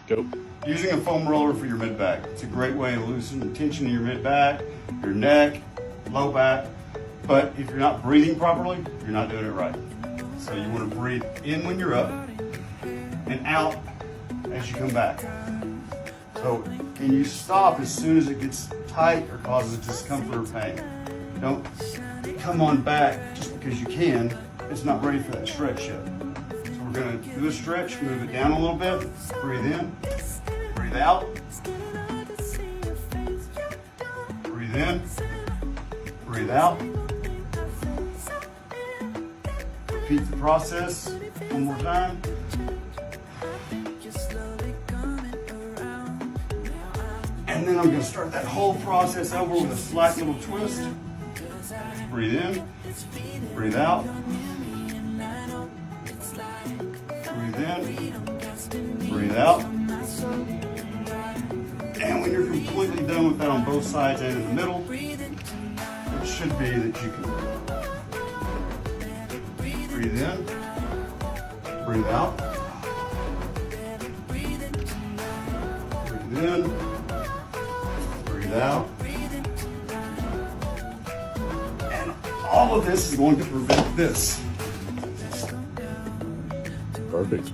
Go. Using a foam roller for your mid back. It's a great way to loosen the tension in your mid back, your neck, low back. But if you're not breathing properly, you're not doing it right. So you want to breathe in when you're up and out as you come back. So, and you stop as soon as it gets tight or causes discomfort or pain. Don't come on back just because you can. It's not ready for that stretch yet. So we're going to do a stretch, move it down a little bit, breathe in, breathe out, breathe in, breathe out. Repeat the process one more time. And then I'm going to start that whole process over with a slight little twist. Breathe in, breathe out. Breathe in, breathe out. And when you're completely done with that on both sides and in the middle, it should be that you can breathe in, breathe out. Breathe in, breathe out. And all of this is going to prevent this. Perfect.